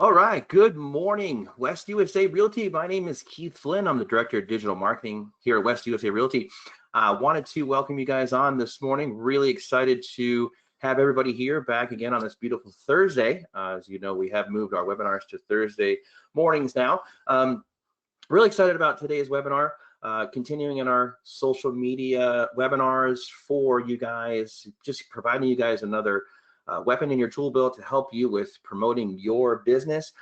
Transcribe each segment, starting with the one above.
All right, good morning, West USA Realty. My name is Keith Flynn. I'm the Director of Digital Marketing here at West USA Realty. Wanted to welcome you guys on this morning. Really excited to have everybody here back again on this beautiful Thursday. As you know, we have moved our webinars to Thursday mornings now. Really excited about today's webinar, continuing in our social media webinars for you guys, just providing you guys another weapon in your tool belt to help you with promoting your business.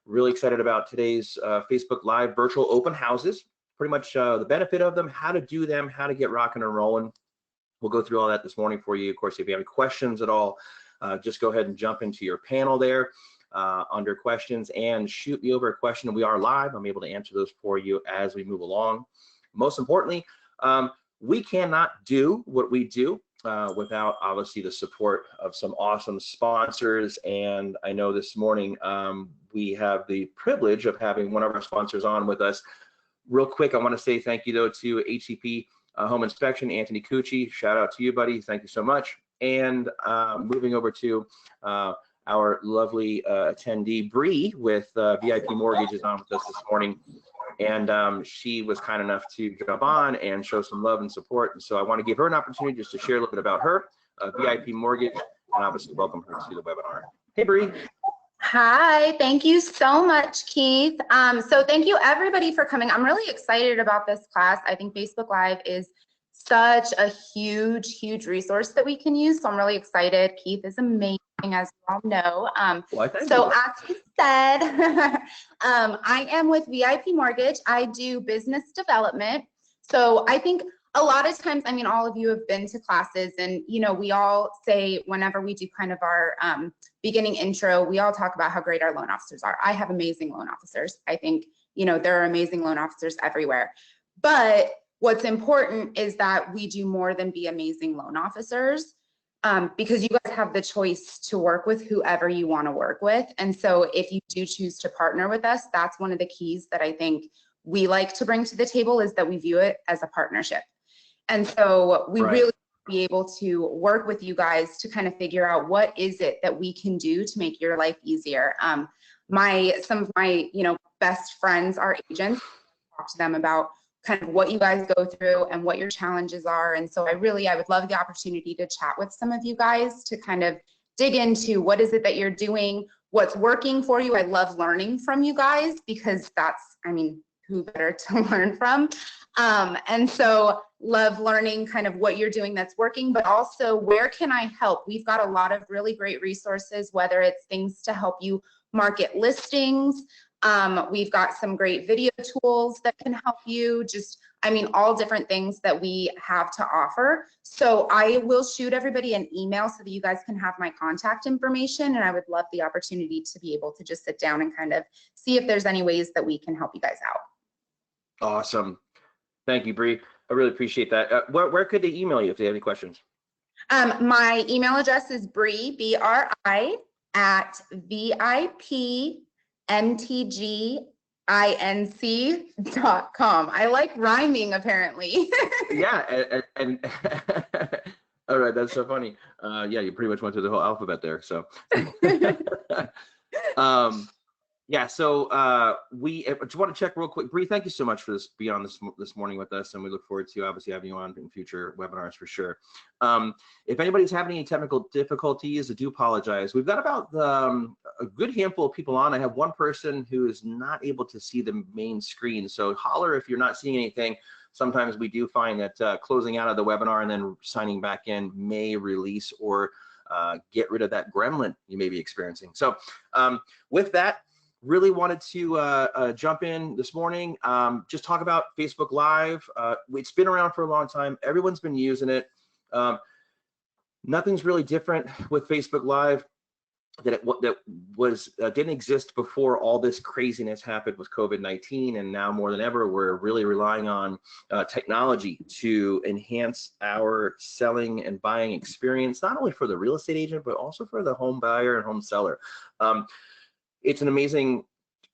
Really excited about today's Facebook Live virtual open houses, pretty much the benefit of them, how to do them, how to get rocking and rolling. We'll go through all that this morning for you. Of course, if you have any questions at all, just go ahead and jump into your panel there under questions and shoot me over a question. We are live. I'm able to answer those for you as we move along. Most importantly, we cannot do what we do without obviously the support of some awesome sponsors. And I know this morning we have the privilege of having one of our sponsors on with us. Real quick, I want to say thank you though to HCP Home Inspection, Anthony Cucci. Shout out to you, buddy. Thank you so much. And moving over to our lovely attendee, Bree, with VIP Mortgage is on with us this morning. And she was kind enough to jump on and show some love and support. And so I want to give her an opportunity just to share a little bit about her, VIP Mortgage, and obviously welcome her to the webinar. Hey, Bree. Hi, thank you so much, Keith. So thank you everybody for coming. I'm really excited about this class. I think Facebook Live is such a huge resource that we can use. So I'm really excited. Keith is amazing, as you all know. So as you said, I am with VIP Mortgage. I do business development. So I think a lot of times, I mean, all of you have been to classes, and you know, we all say whenever we do kind of our beginning intro, we all talk about how great our loan officers are. I have amazing loan officers. I think, you know, there are amazing loan officers everywhere. But what's important is that we do more than be amazing loan officers, because you guys have the choice to work with whoever you want to work with. And so if you do choose to partner with us, that's one of the keys that I think we like to bring to the table, is that we view it as a partnership. And so we really be able to work with you guys to kind of figure out what is it that we can do to make your life easier. Some of my, you know, best friends are agents. Talk to them about kind of what you guys go through and what your challenges are. And so I would love the opportunity to chat with some of you guys to kind of dig into what is it that you're doing, what's working for you. I love learning from you guys, because that's, I mean, who better to learn from? And so love learning kind of what you're doing that's working, but also where can I help? We've got a lot of really great resources, whether it's things to help you market listings. We've got some great video tools that can help you, just, I mean, all different things that we have to offer. So I will shoot everybody an email so that you guys can have my contact information. And I would love the opportunity to be able to just sit down and kind of see if there's any ways that we can help you guys out. Awesome. Thank you, Bree. I really appreciate that. Where could they email you if they have any questions? My email address is Bree, B-R-I, at VIPMTGINC.com. I like rhyming, apparently. Yeah, and all right, that's so funny. Yeah, you pretty much went through the whole alphabet there. So, yeah. So we just want to check real quick. Bree, thank you so much for being on this morning with us, and we look forward to obviously having you on in future webinars for sure. If anybody's having any technical difficulties, I do apologize. We've got about a good handful of people on. I have one person who is not able to see the main screen, so holler if you're not seeing anything. Sometimes we do find that closing out of the webinar and then signing back in may release or get rid of that gremlin you may be experiencing. So with that, really wanted to jump in this morning, just talk about Facebook Live. It's been around for a long time. Everyone's been using it. Nothing's really different with Facebook Live that didn't exist before all this craziness happened with COVID-19, and now more than ever, we're really relying on technology to enhance our selling and buying experience, not only for the real estate agent, but also for the home buyer and home seller. It's an amazing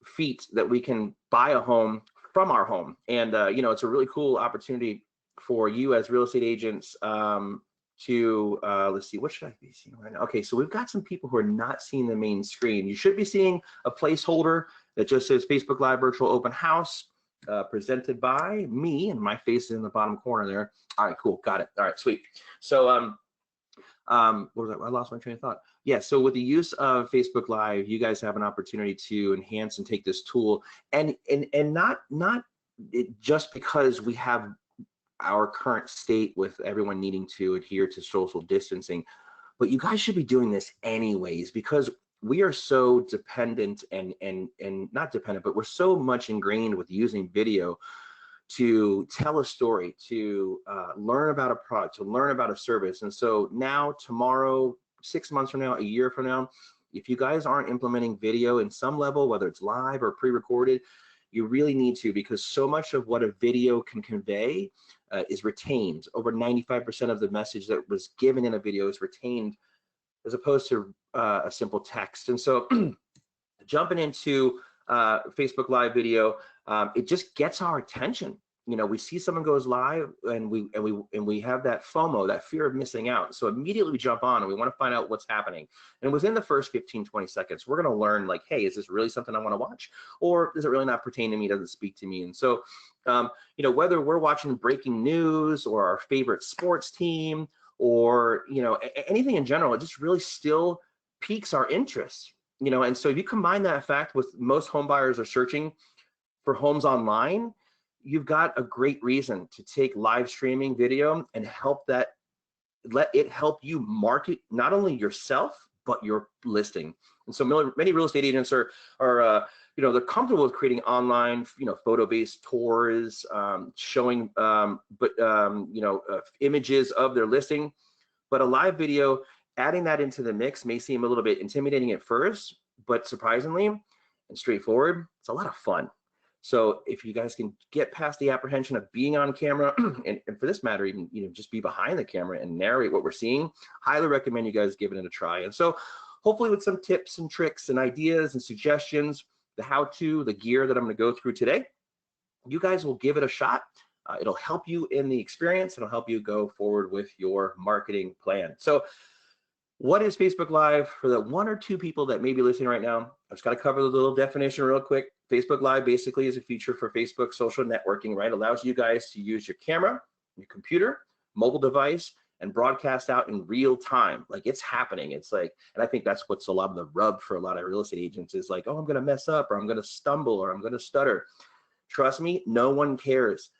feat that we can buy a home from our home, and you know, it's a really cool opportunity for you as real estate agents to, let's see, what should I be seeing right now? Okay, so we've got some people who are not seeing the main screen. You should be seeing a placeholder that just says Facebook Live Virtual Open House, presented by me, and my face is in the bottom corner there. All right, cool, got it. All right, sweet. So, what was that? I lost my train of thought. Yeah, so with the use of Facebook Live, you guys have an opportunity to enhance and take this tool, and not just because we have our current state with everyone needing to adhere to social distancing, but you guys should be doing this anyways, because we are so dependent and not dependent, but we're so much ingrained with using video to tell a story, to learn about a product, to learn about a service. And so now, tomorrow, 6 months from now, a year from now, if you guys aren't implementing video in some level, whether it's live or pre-recorded, you really need to, because so much of what a video can convey is retained. Over 95% of the message that was given in a video is retained, as opposed to a simple text. And so jumping into Facebook Live video, it just gets our attention. You know, we see someone goes live, and we have that FOMO, that fear of missing out. So immediately we jump on and we want to find out what's happening. And within the first 15, 20 seconds, we're going to learn, like, hey, is this really something I want to watch, or does it really not pertain to me? Doesn't speak to me? And so, you know, whether we're watching breaking news or our favorite sports team, or, you know, anything in general, it just really still piques our interest. You know, and so if you combine that fact with most home buyers are searching for homes online, you've got a great reason to take live streaming video and let it help you market not only yourself, but your listing. And so many real estate agents are you know, they're comfortable with creating online, you know, photo-based tours, showing you know, images of their listing. But a live video, adding that into the mix may seem a little bit intimidating at first, but surprisingly and straightforward, it's a lot of fun. So if you guys can get past the apprehension of being on camera, and for this matter, even, you know, just be behind the camera and narrate what we're seeing, highly recommend you guys giving it a try. And so hopefully with some tips and tricks and ideas and suggestions, the how-to, the gear that I'm going to go through today, you guys will give it a shot. It'll help you in the experience. It'll help you go forward with your marketing plan. So what is Facebook Live? For the 1 or 2 people that may be listening right now, I've just got to cover the little definition real quick. Facebook Live basically is a feature for Facebook social networking, right? Allows you guys to use your camera, your computer, mobile device, and broadcast out in real time. Like, it's happening. It's like, and I think that's what's a lot of the rub for a lot of real estate agents is like, oh, I'm going to mess up, or I'm going to stumble, or I'm going to stutter. Trust me, no one cares.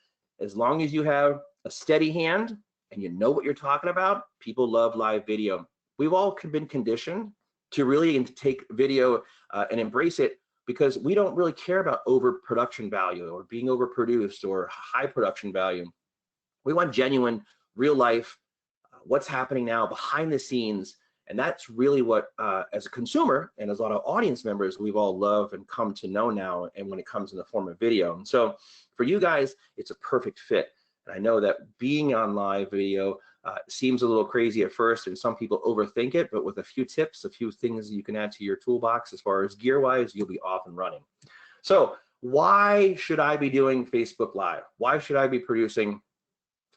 As long as you have a steady hand and you know what you're talking about, people love live video. We've all been conditioned to really take video and embrace it, because we don't really care about overproduction value or being overproduced or high production value. We want genuine, real life, what's happening now behind the scenes. And that's really what, as a consumer and as a lot of audience members, we've all loved and come to know now, and when it comes in the form of video. And so for you guys, it's a perfect fit. And I know that being on live video seems a little crazy at first, and some people overthink it, but with a few tips, a few things you can add to your toolbox as far as gear-wise, you'll be off and running. So why should I be doing Facebook Live? Why should I be producing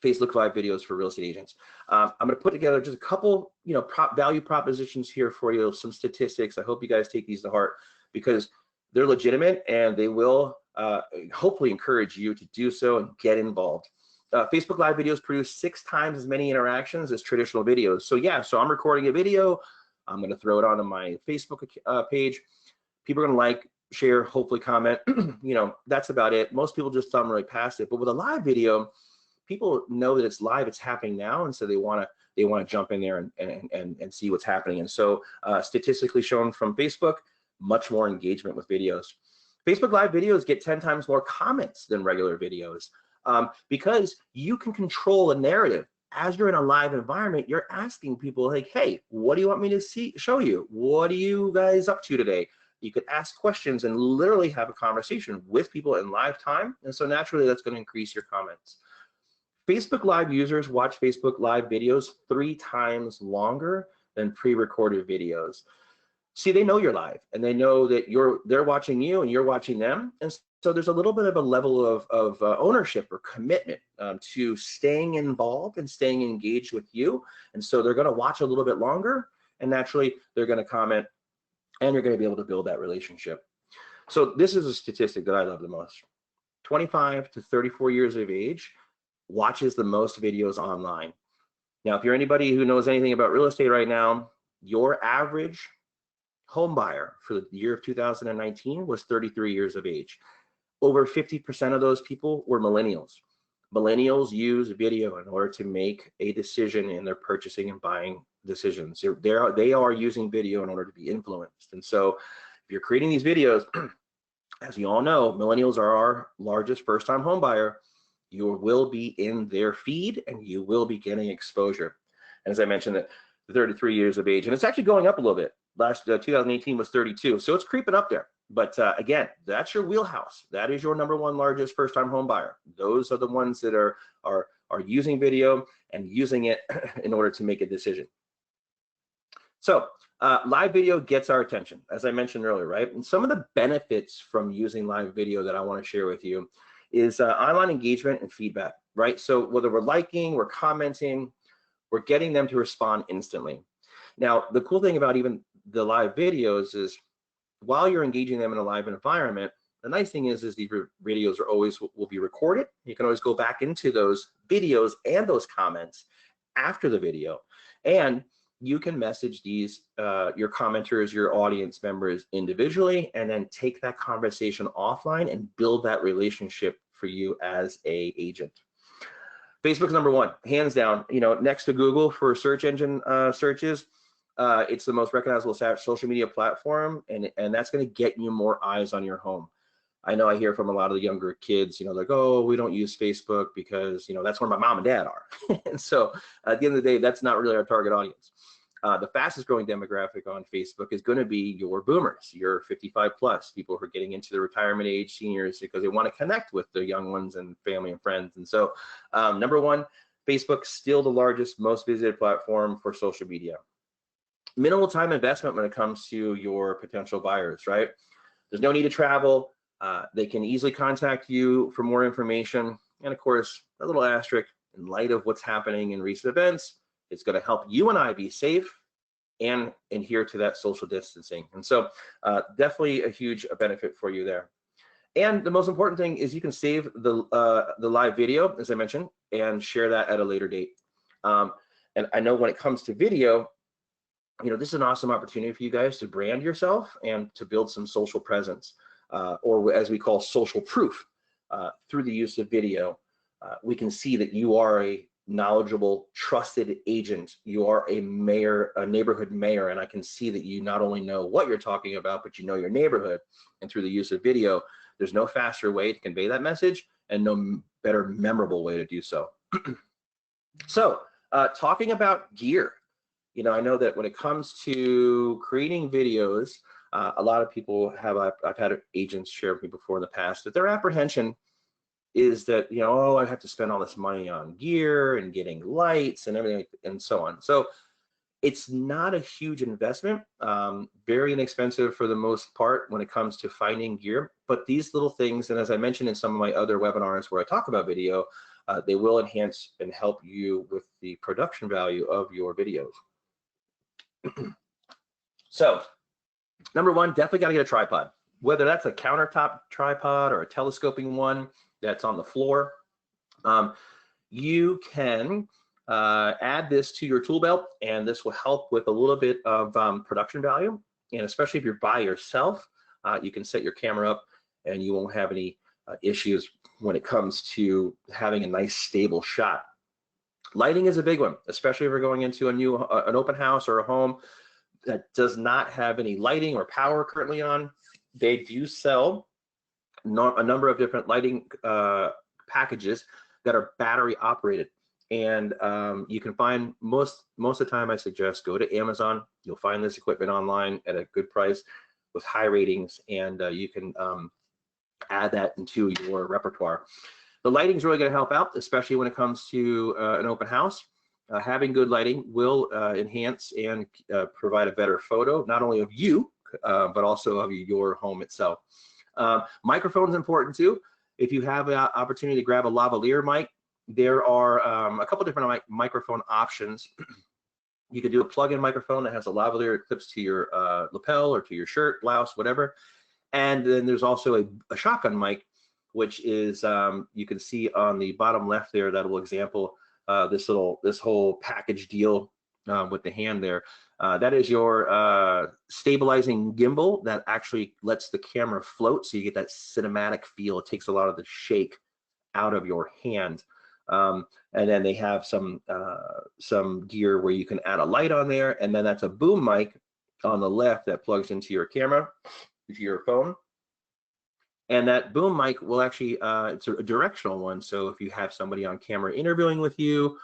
Facebook Live videos for real estate agents? I'm going to put together just a couple, you know, value propositions here for you, some statistics. I hope you guys take these to heart, because they're legitimate and they will hopefully encourage you to do so and get involved. Facebook Live videos produce 6 times as many interactions as traditional videos. So yeah, so I'm recording a video, I'm going to throw it onto my Facebook page. People are going to like, share, hopefully comment. You know, that's about it. Most people just thumb right past it. But with a live video, people know that it's live, it's happening now, and so they want to jump in there and see what's happening. And so statistically shown from Facebook, much more engagement with videos. Facebook Live videos get 10 times more comments than regular videos, because you can control a narrative. As you're in a live environment, you're asking people like, hey, what do you want me to show you? What are you guys up to today? You could ask questions and literally have a conversation with people in live time. And so naturally, that's going to increase your comments. Facebook Live users watch Facebook Live videos 3 times longer than pre-recorded videos. See, they know you're live, and they know that they're watching you and you're watching them. And So there's a little bit of a level of ownership or commitment to staying involved and staying engaged with you. And so they're going to watch a little bit longer, and naturally they're going to comment, and you're going to be able to build that relationship. So this is a statistic that I love the most. 25 to 34 years of age watches the most videos online. Now, if you're anybody who knows anything about real estate right now, your average home buyer for the year of 2019 was 33 years of age. Over 50% of those people were millennials. Millennials use video in order to make a decision in their purchasing and buying decisions. They are using video in order to be influenced. And so if you're creating these videos, as you all know, millennials are our largest first-time home buyer. You will be in their feed and you will be getting exposure. And as I mentioned, that 33 years of age, and it's actually going up a little bit. Last 2018 was 32, so it's creeping up there. But again, that's your wheelhouse. That is your number one largest first-time home buyer. Those are the ones that are using video and using it in order to make a decision. So live video gets our attention, as I mentioned earlier, right? And some of the benefits from using live video that I want to share with you is online engagement and feedback, right? So whether we're liking, we're commenting, we're getting them to respond instantly. Now, the cool thing about even the live videos is while you're engaging them in a live environment, the nice thing is these videos are always will be recorded. You can always go back into those videos and those comments after the video. And you can message these, your commenters, your audience members individually, and then take that conversation offline and build that relationship for you as a agent. Facebook's number one, hands down, next to Google for search engine searches. It's the most recognizable social media platform, and that's going to get you more eyes on your home. I know I hear from a lot of the younger kids, like, oh, we don't use Facebook because, that's where my mom and dad are. And so at the end of the day, that's not really our target audience. The fastest growing demographic on Facebook is going to be your boomers, your 55 plus, people who are getting into the retirement age, seniors, because they want to connect with the young ones and family and friends. And so number one, Facebook's still the largest, most visited platform for social media. Minimal time investment when it comes to your potential buyers, right? There's no need to travel. They can easily contact you for more information. And of course, a little asterisk, in light of what's happening in recent events, it's going to help you and I be safe and adhere to that social distancing. And so definitely a huge benefit for you there. And the most important thing is you can save the live video, as I mentioned, and share that at a later date. And I know when it comes to video, this is an awesome opportunity for you guys to brand yourself and to build some social presence, or as we call social proof, through the use of video. We can see that you are a knowledgeable, trusted agent. You are a mayor, a neighborhood mayor, and I can see that you not only know what you're talking about, but you know your neighborhood. And through the use of video, there's no faster way to convey that message and no better memorable way to do so. So talking about gear, I know that when it comes to creating videos, a lot of people have, I've had agents share with me before in the past that their apprehension is that, oh, I have to spend all this money on gear and getting lights and everything and so on. So it's not a huge investment, very inexpensive for the most part when it comes to finding gear, but these little things, and as I mentioned in some of my other webinars where I talk about video, they will enhance and help you with the production value of your videos. So number one, definitely got to get a tripod, whether that's a countertop tripod or a telescoping one that's on the floor. You can add this to your tool belt, and this will help with a little bit of production value. And especially if you're by yourself, you can set your camera up and you won't have any issues when it comes to having a nice stable shot. Lighting is a big one, especially if you're going into an open house or a home that does not have any lighting or power currently on. They do sell a number of different lighting packages that are battery operated. And you can find most of the time, I suggest go to Amazon. You'll find this equipment online at a good price with high ratings, and you can add that into your repertoire. The lighting is really going to help out, especially when it comes to an open house. Having good lighting will enhance and provide a better photo, not only of you, but also of your home itself. Microphone's important too. If you have an opportunity to grab a lavalier mic, there are a couple different microphone options. You could do a plug-in microphone that has a lavalier, it clips to your lapel or to your shirt, blouse, whatever. And then there's also a shotgun mic, which is you can see on the bottom left there, that will example this whole package deal with the hand there. That is your stabilizing gimbal that actually lets the camera float, so you get that cinematic feel. It takes a lot of the shake out of your hand. And then they have some gear where you can add a light on there, and then that's a boom mic on the left that plugs into your camera, to your phone. And that boom mic will actually, it's a directional one. So if you have somebody on camera interviewing with you,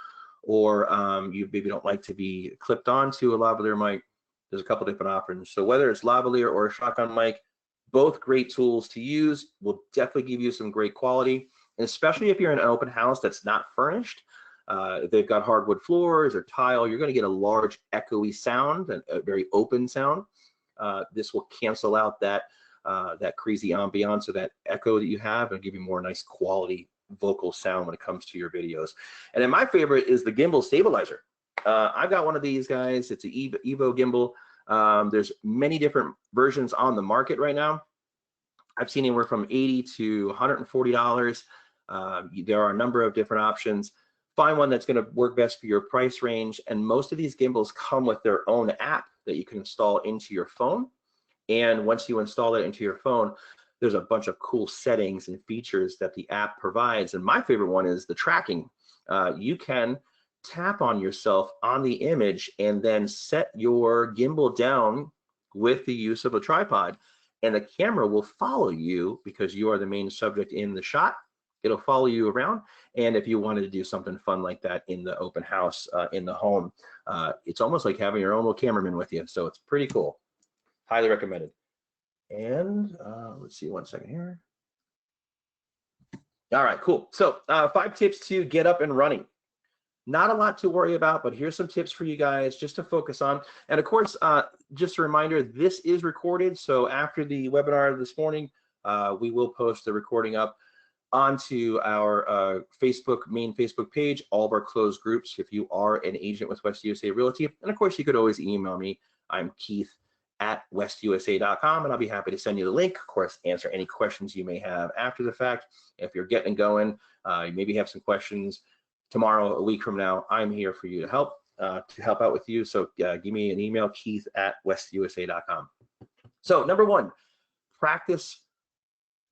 or you maybe don't like to be clipped onto a lavalier mic, there's a couple different options. So whether it's lavalier or a shotgun mic, both great tools to use, will definitely give you some great quality. And especially if you're in an open house that's not furnished, if they've got hardwood floors or tile, you're going to get a large echoey sound, and a very open sound. This will cancel out that crazy ambiance or that echo that you have, and give you more nice quality vocal sound when it comes to your videos. And then my favorite is the gimbal stabilizer. I've got one of these guys. It's an Evo gimbal. There's many different versions on the market right now. I've seen anywhere from $80 to $140. There are a number of different options. Find one that's going to work best for your price range. And most of these gimbals come with their own app that you can install into your phone. And once you install it into your phone, there's a bunch of cool settings and features that the app provides. And my favorite one is the tracking. You can tap on yourself on the image and then set your gimbal down with the use of a tripod. And the camera will follow you because you are the main subject in the shot. It'll follow you around. And if you wanted to do something fun like that in the open house, in the home, it's almost like having your own little cameraman with you. So it's pretty cool. Highly recommended. And let's see, one second here. All right, cool. So 5 tips to get up and running. Not a lot to worry about, but here's some tips for you guys just to focus on. And of course, just a reminder, this is recorded. So after the webinar this morning, we will post the recording up onto our main Facebook page, all of our closed groups, if you are an agent with West USA Realty. And of course, you could always email me. I'm Keith@westusa.com, and I'll be happy to send you the link. Of course, answer any questions you may have after the fact. If you're getting going, you maybe have some questions tomorrow, a week from now, I'm here for you to help out with you. So give me an email, Keith@westusa.com. So number 1, practice.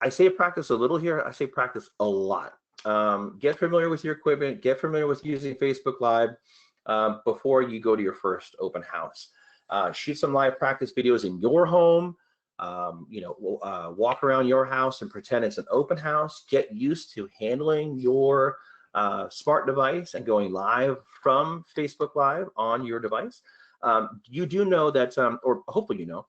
I say practice a little here. I say practice a lot. Get familiar with your equipment. Get familiar with using Facebook Live before you go to your first open house. Shoot some live practice videos in your home. Walk around your house and pretend it's an open house. Get used to handling your smart device and going live from Facebook Live on your device. You do know that, or hopefully you know,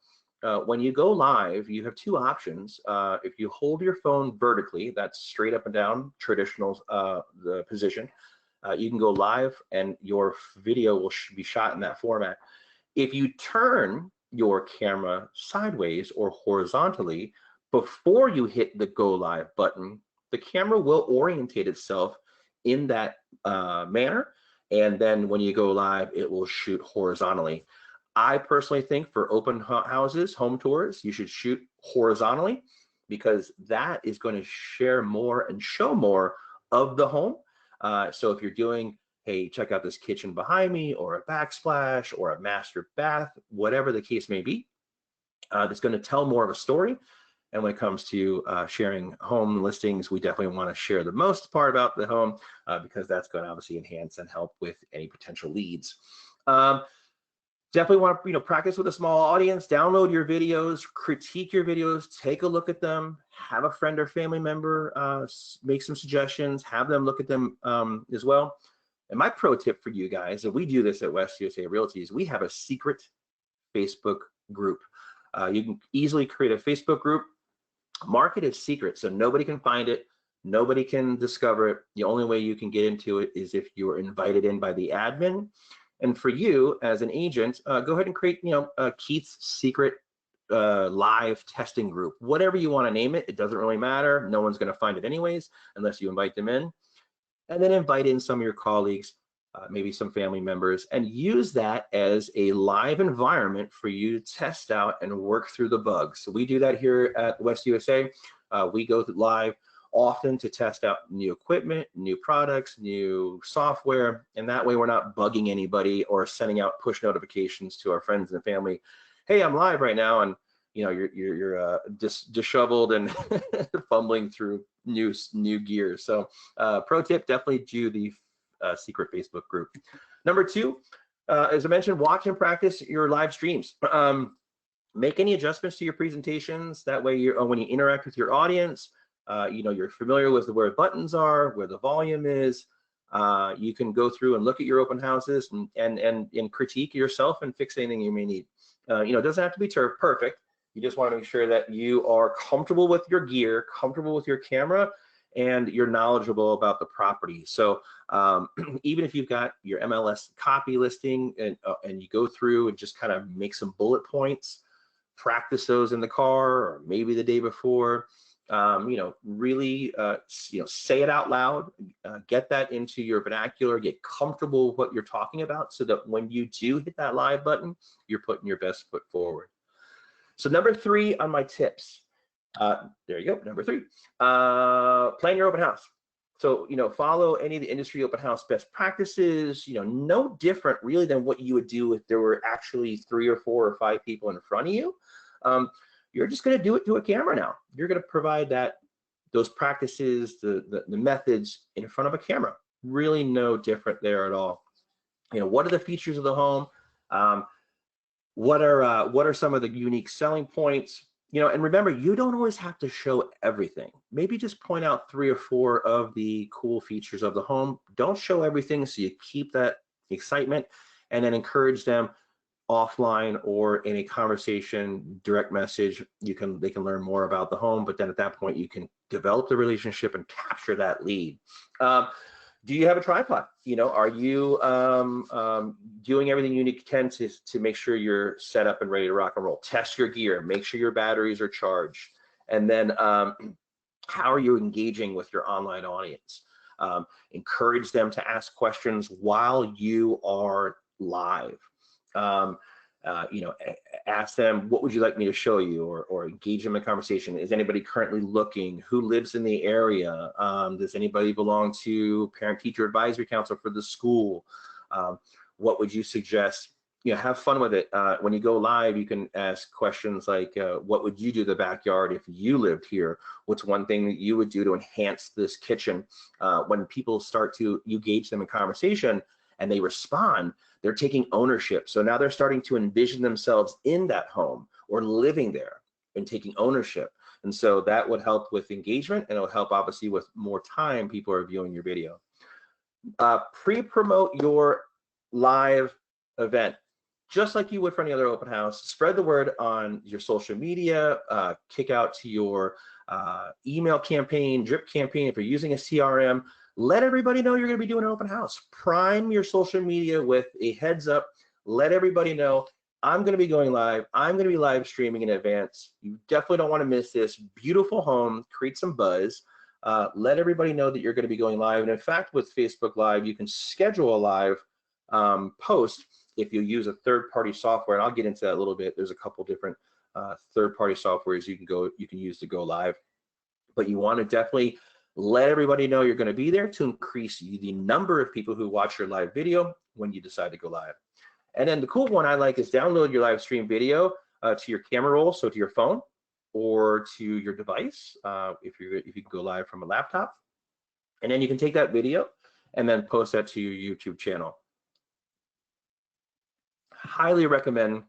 when you go live, you have 2 options. If you hold your phone vertically, that's straight up and down, traditional the position, you can go live and your video will be shot in that format. If you turn your camera sideways or horizontally before you hit the go live button, the camera will orientate itself in that manner, and then when you go live, it will shoot horizontally. I personally think for open houses, home tours, you should shoot horizontally because that is going to share more and show more of the home. So if you're doing, hey, check out this kitchen behind me, or a backsplash, or a master bath, whatever the case may be, that's going to tell more of a story. And when it comes to sharing home listings, we definitely want to share the most part about the home because that's going to obviously enhance and help with any potential leads. Definitely want to practice with a small audience. Download your videos, critique your videos, take a look at them, have a friend or family member make some suggestions, have them look at them as well. And my pro tip for you guys, and we do this at West USA Realty, is we have a secret Facebook group. You can easily create a Facebook group. Mark it as secret, so nobody can find it, nobody can discover it. The only way you can get into it is if you are invited in by the admin. And for you as an agent, go ahead and create, Keith's secret live testing group, whatever you want to name it. It doesn't really matter. No one's going to find it anyways unless you invite them in. And then invite in some of your colleagues, maybe some family members, and use that as a live environment for you to test out and work through the bugs. So we do that here at West USA. We go live often to test out new equipment, new products, new software, and that way we're not bugging anybody or sending out push notifications to our friends and family. Hey, I'm live right now, and you know you're disheveled and fumbling through new gear. So pro tip, definitely do the secret Facebook group. Number two, as I mentioned, watch and practice your live streams. Make any adjustments to your presentations. That way, when you interact with your audience, you're familiar with where buttons are, where the volume is. You can go through and look at your open houses and critique yourself and fix anything you may need. It doesn't have to be perfect. You just want to make sure that you are comfortable with your gear, comfortable with your camera, and you're knowledgeable about the property. So even if you've got your MLS copy listing and you go through and just kind of make some bullet points, practice those in the car or maybe the day before. Really, say it out loud, get that into your vernacular, get comfortable with what you're talking about so that when you do hit that live button, you're putting your best foot forward. So number 3 on my tips, there you go, number 3, plan your open house. So, follow any of the industry open house best practices, no different really than what you would do if there were actually 3 or 4 or 5 people in front of you. You're just going to do it to a camera now. You're going to provide those practices, the methods in front of a camera. Really no different there at all. What are the features of the home? What are some of the unique selling points? And remember, you don't always have to show everything. Maybe just point out 3 or 4 of the cool features of the home. Don't show everything, so you keep that excitement, and then encourage them offline or in a conversation, direct message. They can learn more about the home, but then at that point you can develop the relationship and capture that lead. Do you have a tripod? Are you doing everything you can to make sure you're set up and ready to rock and roll? Test your gear, make sure your batteries are charged, and then how are you engaging with your online audience? Encourage them to ask questions while you are live. Ask them, what would you like me to show you, or engage them in conversation. Is anybody currently looking? Who lives in the area? Does anybody belong to parent-teacher advisory council for the school? What would you suggest? Have fun with it. When you go live, you can ask questions like, what would you do in the backyard if you lived here? What's one thing that you would do to enhance this kitchen? When people you gauge them in conversation and they respond, they're taking ownership. So now they're starting to envision themselves in that home or living there and taking ownership. And so that would help with engagement, and it'll help obviously with more time people are viewing your video. Pre-promote your live event, just like you would for any other open house. Spread the word on your social media, kick out to your email campaign, drip campaign. If you're using a CRM, let everybody know you're going to be doing an open house. Prime your social media with a heads up. Let everybody know, I'm going to be going live. I'm going to be live streaming in advance. You definitely don't want to miss this beautiful home. Create some buzz. Let everybody know that you're going to be going live. And in fact, with Facebook Live, you can schedule a live post if you use a third-party software. And I'll get into that a little bit. There's a couple different third-party softwares you can use to go live. But you want to definitely let everybody know you're going to be there to increase the number of people who watch your live video when you decide to go live. And then the cool one I like is download your live stream video to your camera roll, so to your phone or to your device if you can go live from a laptop. And then you can take that video and then post that to your YouTube channel. Highly recommend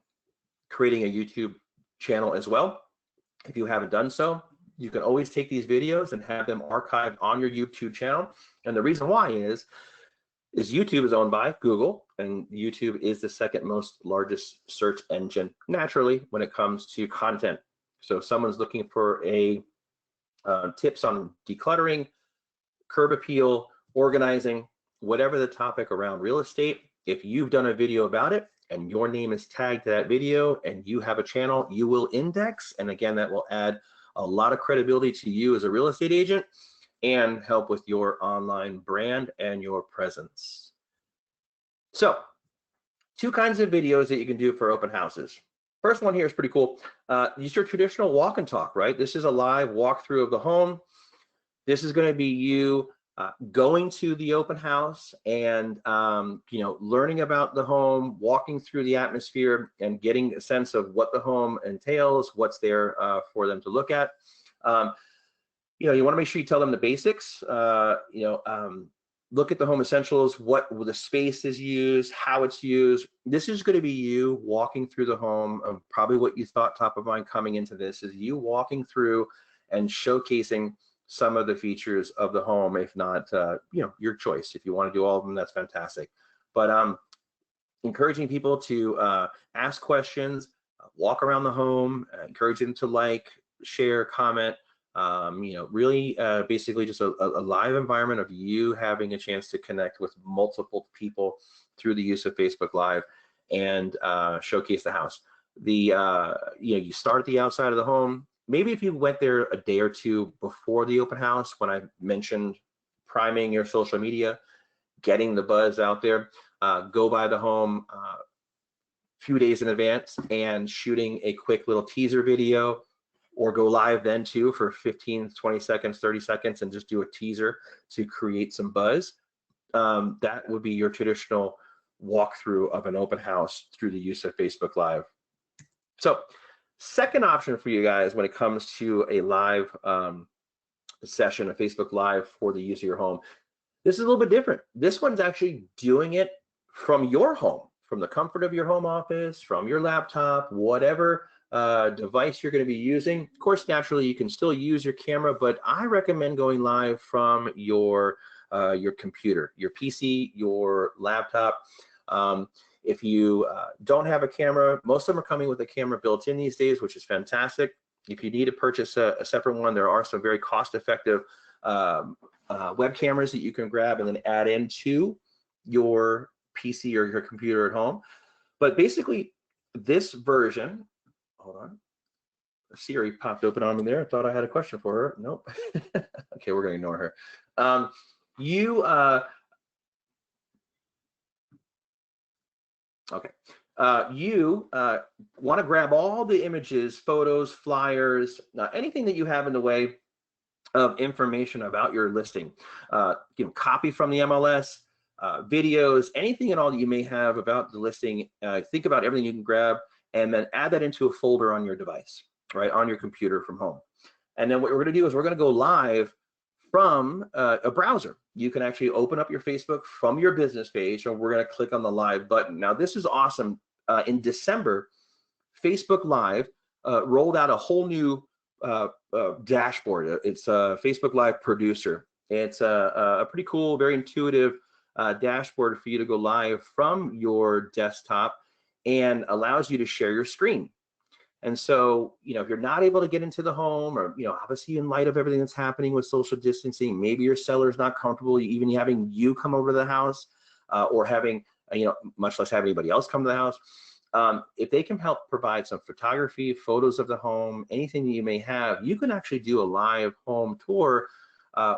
creating a YouTube channel as well. If you haven't done so, you can always take these videos and have them archived on your YouTube channel. And the reason why is YouTube is owned by Google, and YouTube is the second most largest search engine naturally when it comes to content. So if someone's looking for tips on decluttering, curb appeal, organizing, whatever the topic around real estate, if you've done a video about it, and your name is tagged to that video and you have a channel, you will index. And again, that will add a lot of credibility to you as a real estate agent and help with your online brand and your presence. So, two kinds of videos that you can do for open houses. First one here is pretty cool. Use your traditional walk and talk, right? This is a live walkthrough of the home. This is going to be you going to the open house and learning about the home, walking through the atmosphere, and getting a sense of what the home entails, what's there for them to look at. You want to make sure you tell them the basics. Look at the home essentials, what the space is used, how it's used. This is going to be you walking through the home. Probably what you thought top of mind coming into this is you walking through and showcasing some of the features of the home. If not, your choice. If you want to do all of them, that's fantastic. But encouraging people to ask questions, walk around the home, encourage them to like, share, comment. Really basically just a live environment of you having a chance to connect with multiple people through the use of Facebook Live and showcase the house. You start at the outside of the home. Maybe if you went there a day or two before the open house, when I mentioned priming your social media, getting the buzz out there, go by the home a few days in advance and shooting a quick little teaser video, or go live then too for 15, 20 seconds, 30 seconds, and just do a teaser to create some buzz. That would be your traditional walkthrough of an open house through the use of Facebook Live. So, second option for you guys when it comes to a live session, a Facebook Live for the use of your home, this is a little bit different. This one's actually doing it from your home, from the comfort of your home office, from your laptop, whatever device you're going to be using. Of course, naturally, you can still use your camera, but I recommend going live from your computer, your PC, your laptop. If you don't have a camera, most of them are coming with a camera built in these days, which is fantastic. If you need to purchase a separate one, there are some very cost-effective web cameras that you can grab and then add into your PC or your computer at home. But basically, this version, hold on, Siri popped open on me there. I thought I had a question for her. Nope. Okay, we're going to ignore her. You want to grab all the images, photos, flyers, anything that you have in the way of information about your listing. Copy from the MLS, videos, anything at all that you may have about the listing. Think about everything you can grab and then add that into a folder on your device, right, on your computer from home. And then what we're going to do is we're going to go live from a browser. You can actually open up your Facebook from your business page, and we're going to click on the live button. Now, this is awesome. In December, Facebook Live rolled out a whole new dashboard. It's a Facebook Live Producer. It's a pretty cool, very intuitive dashboard for you to go live from your desktop, and allows you to share your screen. And so, if you're not able to get into the home, or, obviously in light of everything that's happening with social distancing, maybe your seller's not comfortable even having you come over to the house, or having, much less have anybody else come to the house. If they can help provide some photography, photos of the home, anything that you may have, you can actually do a live home tour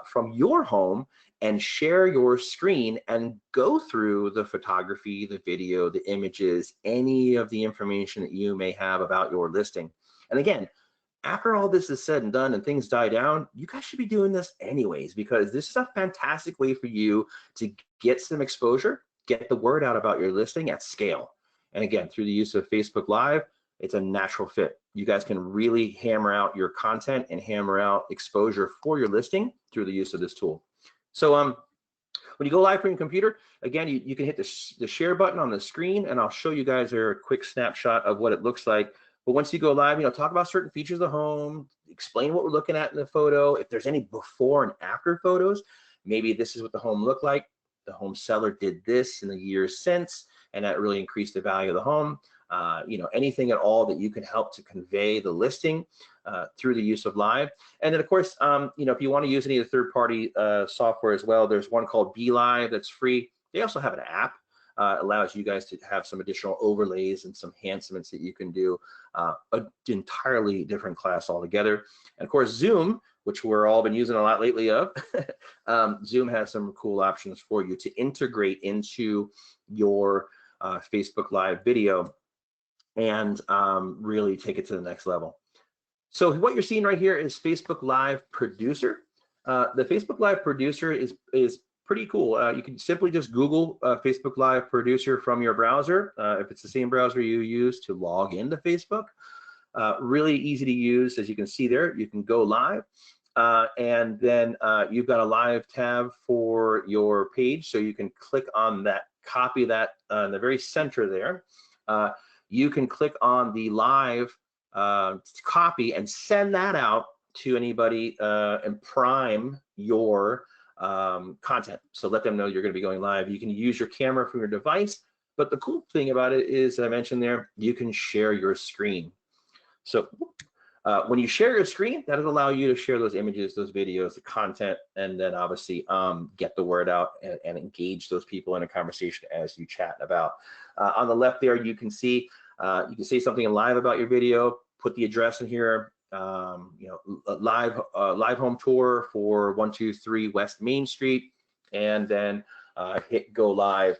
from your home and share your screen and go through the photography, the video, the images, any of the information that you may have about your listing. And again, after all this is said and done and things die down, you guys should be doing this anyways, because this is a fantastic way for you to get some exposure, get the word out about your listing at scale. And again, through the use of Facebook Live, it's a natural fit. You guys can really hammer out your content and hammer out exposure for your listing through the use of this tool. So when you go live from your computer, again, you can hit the share button on the screen, and I'll show you guys there a quick snapshot of what it looks like. But once you go live, talk about certain features of the home, explain what we're looking at in the photo. If there's any before and after photos, maybe this is what the home looked like. The home seller did this in the years since, and that really increased the value of the home. Anything at all that you can help to convey the listing through the use of live. And then of course, if you want to use any of the third-party software as well, there's one called BeLive that's free. They also have an app allows you guys to have some additional overlays and some enhancements that you can do. An entirely different class altogether. And of course, Zoom, which we're all been using a lot lately of, Zoom has some cool options for you to integrate into your Facebook Live video and really take it to the next level. So what you're seeing right here is Facebook Live Producer. The Facebook Live Producer is pretty cool. You can simply just Google Facebook Live Producer from your browser, if it's the same browser you use to log into Facebook. Really easy to use, as you can see there. You can go live, and then you've got a live tab for your page, so you can click on that, copy that in the very center there. You can click on the live copy and send that out to anybody and prime your content. So let them know you're going to be going live. You can use your camera from your device, but the cool thing about it is, I mentioned there, you can share your screen. So when you share your screen, that'll allow you to share those images, those videos, the content, and then obviously get the word out and engage those people in a conversation as you chat about. On the left there, you can see, you can say something live about your video, put the address in here, live home tour for 123 West Main Street, and then hit go live.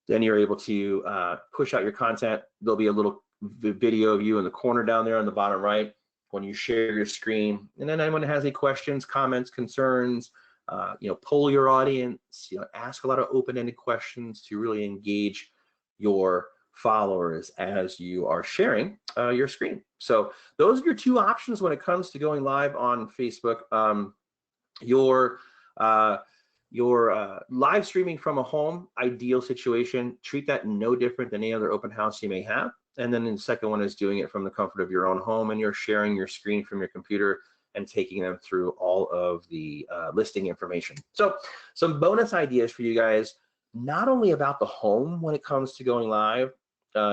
Then you're able to push out your content. There'll be a little video of you in the corner down there on the bottom right when you share your screen. And then anyone that has any questions, comments, concerns, poll your audience, ask a lot of open-ended questions to really engage your followers as you are sharing your screen. So those are your two options when it comes to going live on Facebook. Your live streaming from a home, ideal situation, treat that no different than any other open house you may have. And then the second one is doing it from the comfort of your own home, and you're sharing your screen from your computer and taking them through all of the listing information. So some bonus ideas for you guys, not only about the home when it comes to going live,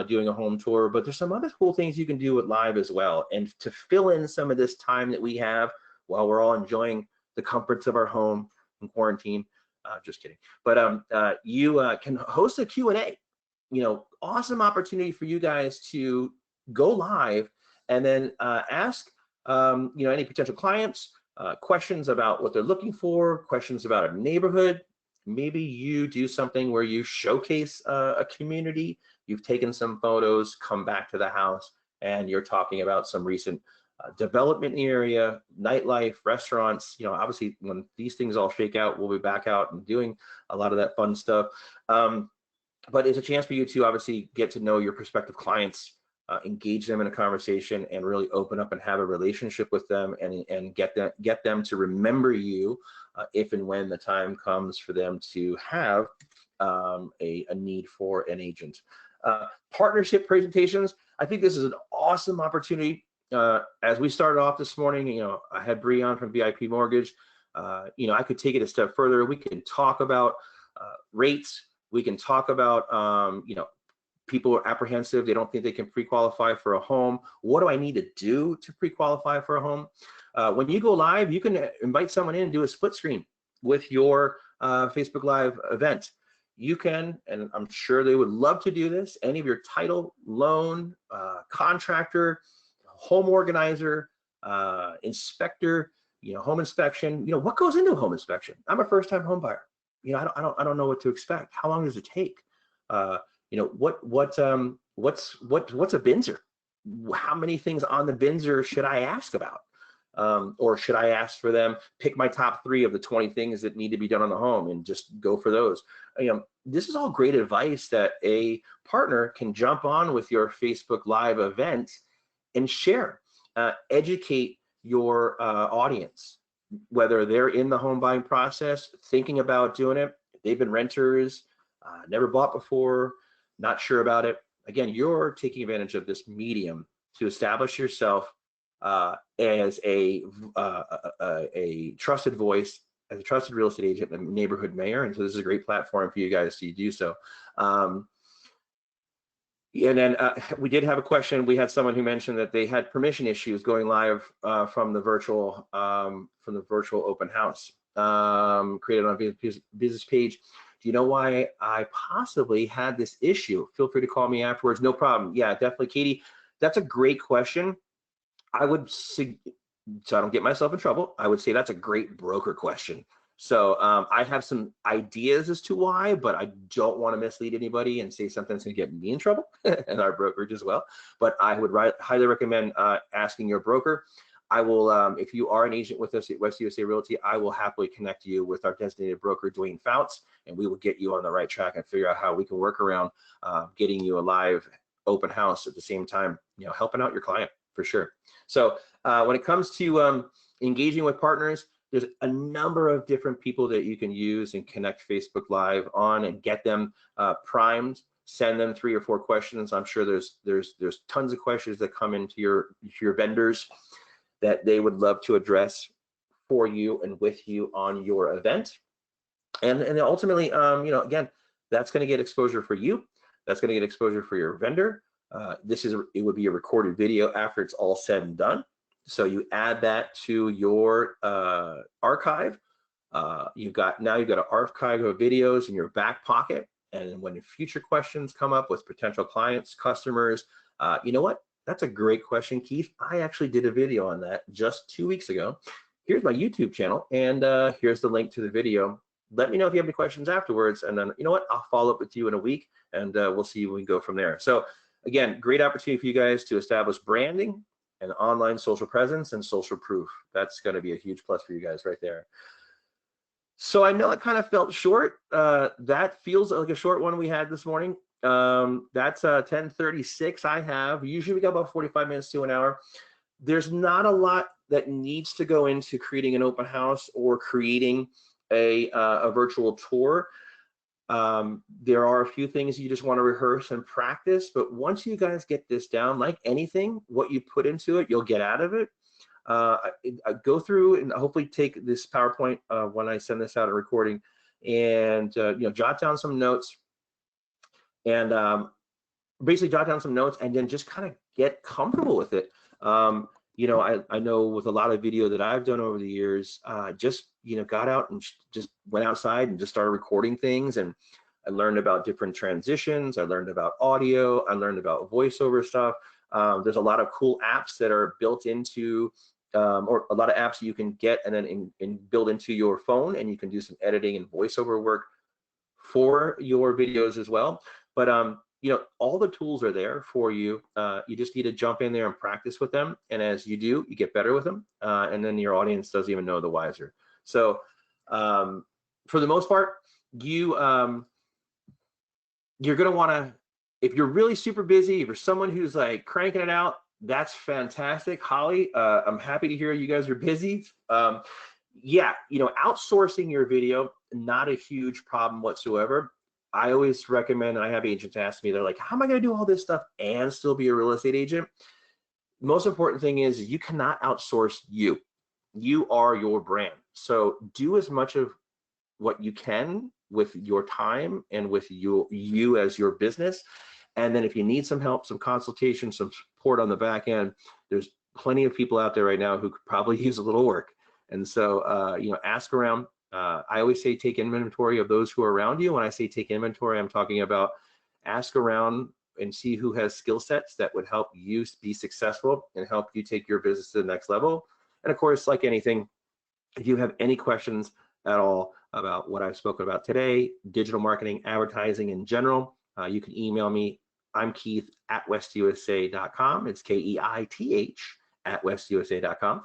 doing a home tour, but there's some other cool things you can do with live as well. And to fill in some of this time that we have while we're all enjoying the comforts of our home in quarantine, just kidding. But you can host a Q&A. Awesome opportunity for you guys to go live and then ask any potential clients questions about what they're looking for, questions about a neighborhood. Maybe you do something where you showcase a community. You've taken some photos, come back to the house, and you're talking about some recent development in the area, nightlife, restaurants. Obviously, when these things all shake out, we'll be back out and doing a lot of that fun stuff. But it's a chance for you to obviously get to know your prospective clients, engage them in a conversation, and really open up and have a relationship with them, and get them to remember you if and when the time comes for them to have a need for an agent. Partnership presentations, I think this is an awesome opportunity. As we started off this morning, I had Bree on from VIP Mortgage. I could take it a step further. We can talk about rates. We can talk about, people are apprehensive. They don't think they can pre-qualify for a home. What do I need to do to pre-qualify for a home? When you go live, you can invite someone in and do a split screen with your Facebook Live event. You can, and I'm sure they would love to do this, any of your title, loan, contractor, home organizer, inspector, home inspection. What goes into a home inspection? I'm a first-time home buyer. I don't know what to expect. How long does it take? What's a Binzer? How many things on the Binzer should I ask about? Or should I ask for them, pick my top 3 of the 20 things that need to be done on the home and just go for those? This is all great advice that a partner can jump on with your Facebook Live event and share, educate your audience, whether they're in the home buying process, thinking about doing it, if they've been renters, never bought before, not sure about it. Again, you're taking advantage of this medium to establish yourself as a trusted voice, as a trusted real estate agent and neighborhood mayor. And so this is a great platform for you guys to do so. And then we did have a question. We had someone who mentioned that they had permission issues going live from the virtual open house created on a business page. Do you know why I possibly had this issue? Feel free to call me afterwards. No problem. Yeah, definitely, Katie. That's a great question. I would so I don't get myself in trouble, I would say that's a great broker question. So I have some ideas as to why, but I don't want to mislead anybody and say something that's going to get me in trouble and our brokerage as well. But I would highly recommend asking your broker. I will, if you are an agent with us at West USA Realty, I will happily connect you with our designated broker, Dwayne Fouts, and we will get you on the right track and figure out how we can work around getting you a live open house at the same time, helping out your client for sure. So when it comes to engaging with partners, there's a number of different people that you can use and connect Facebook Live on and get them primed. Send them 3 or 4 questions. I'm sure there's tons of questions that come into your vendors that they would love to address for you and with you on your event. And ultimately, again, that's going to get exposure for you. That's going to get exposure for your vendor. It would be a recorded video after it's all said and done. So you add that to your archive. You've got an archive of videos in your back pocket. And when future questions come up with potential clients, customers, you know what? That's a great question, Keith. I actually did a video on that just 2 weeks ago. Here's my YouTube channel, and here's the link to the video. Let me know if you have any questions afterwards, and then, you know what? I'll follow up with you in a week, and we'll see where we can go from there. So again, great opportunity for you guys to establish branding and online social presence and social proof. That's going to be a huge plus for you guys right there. So I know it kind of felt short. That feels like a short one we had this morning. That's 10:36 I have. Usually we got about 45 minutes to an hour. There's not a lot that needs to go into creating an open house or creating a virtual tour. There are a few things you just want to rehearse and practice, but once you guys get this down, like anything, what you put into it, you'll get out of it. Go through and hopefully take this PowerPoint when I send this out a recording, and jot down some notes, and basically jot down some notes, and then just kind of get comfortable with it. I know with a lot of video that I've done over the years, just got out and just went outside and just started recording things, and I learned about different transitions. I learned about audio. I learned about voiceover stuff. There's a lot of cool apps that are built into, or a lot of apps you can get and then build into your phone, and you can do some editing and voiceover work for your videos as well. But all the tools are there for you. You just need to jump in there and practice with them, and as you do, you get better with them, and then your audience doesn't even know the wiser. So for the most part, you're going to want to, if you're really super busy, if you're someone who's like cranking it out, that's fantastic. Holly, I'm happy to hear you guys are busy. Yeah, outsourcing your video, not a huge problem whatsoever. I always recommend, and I have agents ask me, they're like, how am I going to do all this stuff and still be a real estate agent? Most important thing is you cannot outsource you. You are your brand. So do as much of what you can with your time and with you as your business. And then if you need some help, some consultation, some support on the back end, there's plenty of people out there right now who could probably use a little work. And so, ask around. I always say take inventory of those who are around you. When I say take inventory, I'm talking about ask around and see who has skill sets that would help you be successful and help you take your business to the next level. And of course, like anything, if you have any questions at all about what I've spoken about today, digital marketing, advertising in general, you can email me. I'm Keith at westusa.com. It's KEITH at westusa.com.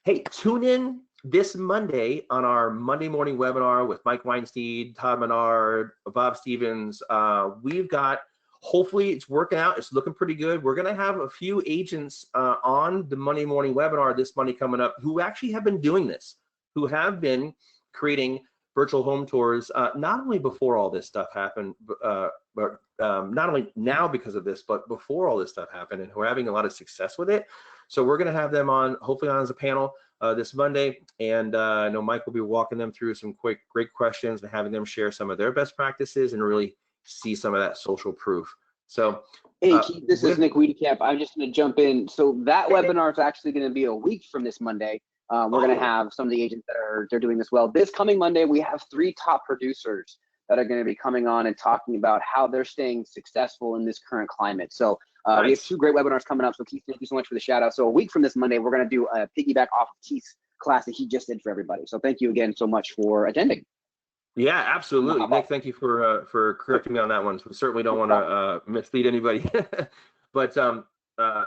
Hey, tune in this Monday on our Monday morning webinar with Mike Weinstein, Todd Menard, Bob Stevens. We've got, hopefully it's working out. It's looking pretty good. We're going to have a few agents on the Monday morning webinar this Monday coming up who actually have been doing this, who have been creating virtual home tours, not only before all this stuff happened, but not only now because of this, but before all this stuff happened, and who are having a lot of success with it. So we're going to have them on, hopefully on as a panel this Monday, and I know Mike will be walking them through some great questions and having them share some of their best practices and really see some of that social proof. So, hey, Keith, this is Nick Wiedekamp. I'm just going to jump in. So that webinar is actually going to be a week from this Monday. We're going to have some of the agents that they're doing this well. This coming Monday, we have 3 top producers that are going to be coming on and talking about how they're staying successful in this current climate. So Nice. we have 2 great webinars coming up. So Keith, thank you so much for the shout out. So a week from this Monday, we're going to do a piggyback off of Keith's class that he just did for everybody. So thank you again so much for attending. Yeah, absolutely. Nick, thank you for correcting me on that one. So we certainly don't want to mislead anybody. But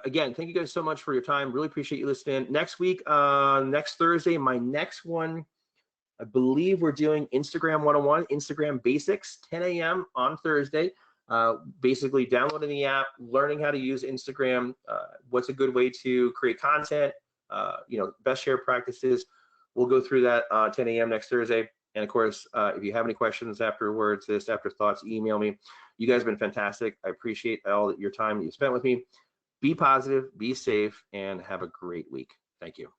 again, thank you guys so much for your time. Really appreciate you listening. Next week, next Thursday, my next one, I believe we're doing Instagram 101, Instagram Basics, 10 a.m. on Thursday. Basically downloading the app, learning how to use Instagram, what's a good way to create content, best share practices. We'll go through that 10 a.m. next Thursday. And of course, if you have any questions afterwards, afterthoughts, email me. You guys have been fantastic. I appreciate all your time that you spent with me. Be positive, be safe, and have a great week. Thank you.